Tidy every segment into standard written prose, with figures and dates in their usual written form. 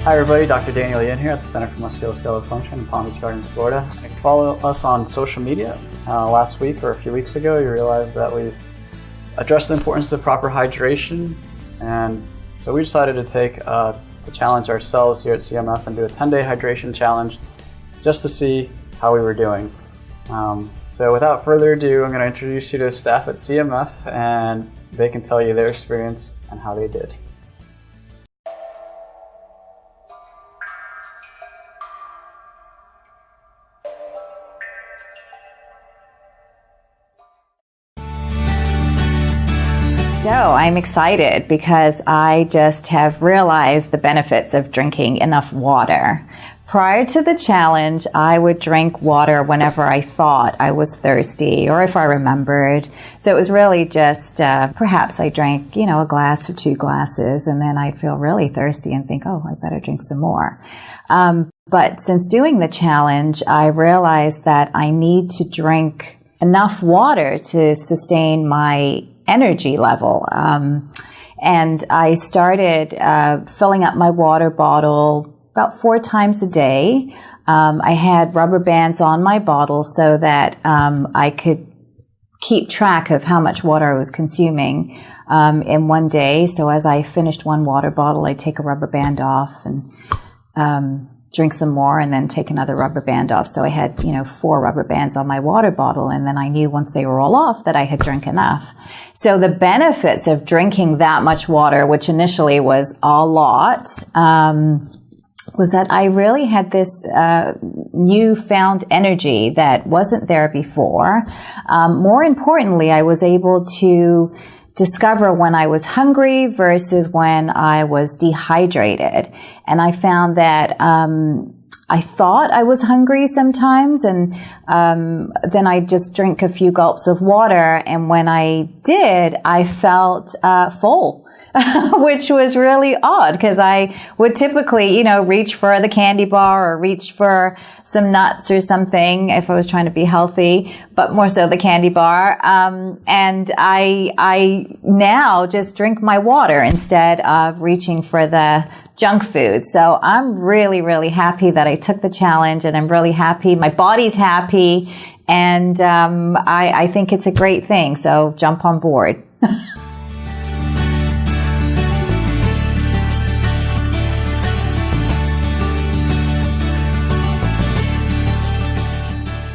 Hi everybody, Dr. Daniel Yinh here at the Center for Musculoskeletal Function in Palm Beach Gardens, Florida. You can follow us on social media. Last week or a few weeks ago, you realized that we've addressed the importance of proper hydration, and so we decided to take the challenge ourselves here at CMF and do a 10-day hydration challenge just to see how we were doing. So without further ado, I'm going to introduce you to staff at CMF, and they can tell you their experience and how they did. So I'm excited because I just have realized the benefits of drinking enough water. Prior to the challenge, I would drink water whenever I thought I was thirsty or if I remembered. So it was really just, perhaps I drank, a glass or 2 glasses, and then I'd feel really thirsty and think, oh, I better drink some more. But since doing the challenge, I realized that I need to drink enough water to sustain my energy level. And I started filling up my water bottle about 4 times a day. I had rubber bands on my bottle so that I could keep track of how much water I was consuming in one day. So as I finished one water bottle, I'd take a rubber band off and drink some more and then take another rubber band off. So I had, 4 rubber bands on my water bottle, and then I knew once they were all off that I had drank enough. So the benefits of drinking that much water, which initially was a lot, was that I really had this newfound energy that wasn't there before. More importantly, I was able to discover when I was hungry versus when I was dehydrated. And I found that I thought I was hungry sometimes, and then I just drink a few gulps of water, and when I did, I felt full. Which was really odd because I would typically, reach for the candy bar or reach for some nuts or something if I was trying to be healthy, but more so the candy bar. And I now just drink my water instead of reaching for the junk food. So I'm really, really happy that I took the challenge, and I'm really happy. My body's happy, and I think it's a great thing. So jump on board.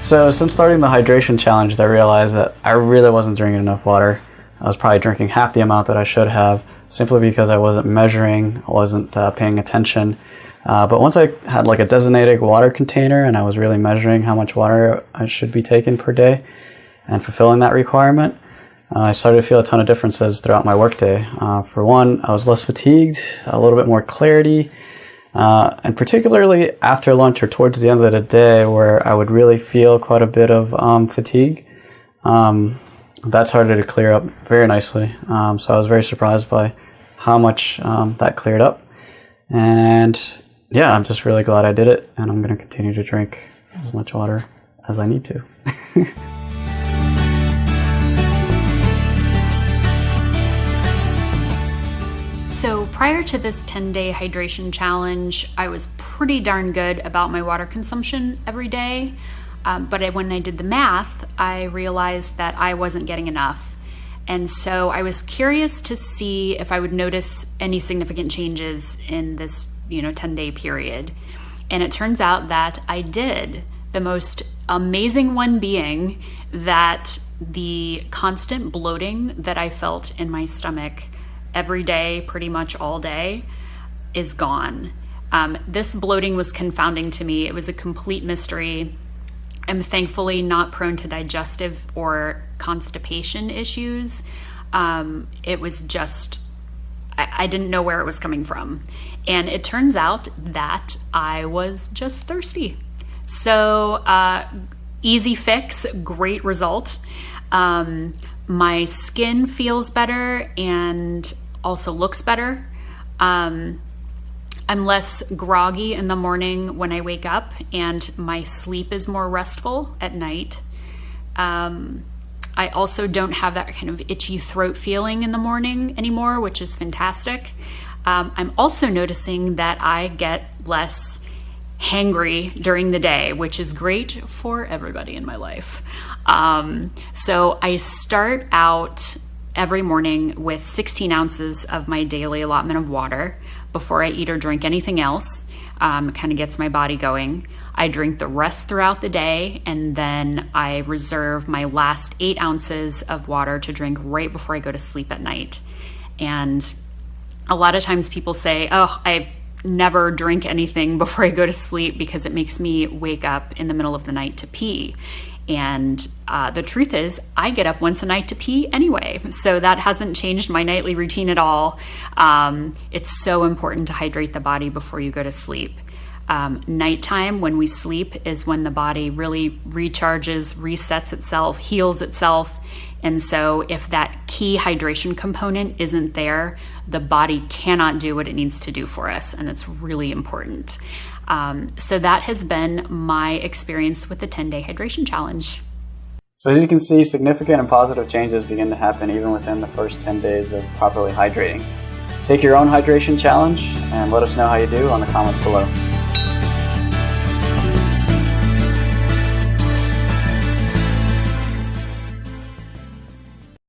So since starting the hydration challenges, I realized that I really wasn't drinking enough water. I was probably drinking half the amount that I should have, simply because I wasn't measuring, I wasn't paying attention. But once I had like a designated water container and I was really measuring how much water I should be taking per day and fulfilling that requirement, I started to feel a ton of differences throughout my workday. For one, I was less fatigued, a little bit more clarity, and particularly after lunch or towards the end of the day, where I would really feel quite a bit of fatigue, that started to clear up very nicely. So I was very surprised by how much that cleared up. And yeah, I'm just really glad I did it, and I'm going to continue to drink as much water as I need to. So prior to this 10-day hydration challenge, I was pretty darn good about my water consumption every day. But when I did the math, I realized that I wasn't getting enough. And so I was curious to see if I would notice any significant changes in this, 10-day period. And it turns out that I did. The most amazing one being that the constant bloating that I felt in my stomach every day, pretty much all day, is gone. This bloating was confounding to me. It was a complete mystery. I'm thankfully not prone to digestive or constipation issues. It was just, I didn't know where it was coming from. And it turns out that I was just thirsty. So easy fix, great result. My skin feels better and also looks better. I'm less groggy in the morning when I wake up, and my sleep is more restful at night. I also don't have that kind of itchy throat feeling in the morning anymore, which is fantastic. I'm also noticing that I get less hangry during the day, which is great for everybody in my life. So I start out every morning with 16 ounces of my daily allotment of water before I eat or drink anything else. It kind of gets my body going. I drink the rest throughout the day, and then I reserve my last 8 ounces of water to drink right before I go to sleep at night. And a lot of times people say, oh, I never drink anything before I go to sleep because it makes me wake up in the middle of the night to pee. And the truth is, I get up once a night to pee anyway. So that hasn't changed my nightly routine at all. It's so important to hydrate the body before you go to sleep. Nighttime, when we sleep, is when the body really recharges, resets itself, heals itself. And so if that key hydration component isn't there, the body cannot do what it needs to do for us. And it's really important. So that has been my experience with the 10-day hydration challenge. So as you can see, significant and positive changes begin to happen even within the first 10 days of properly hydrating. Take your own hydration challenge and let us know how you do on the comments below.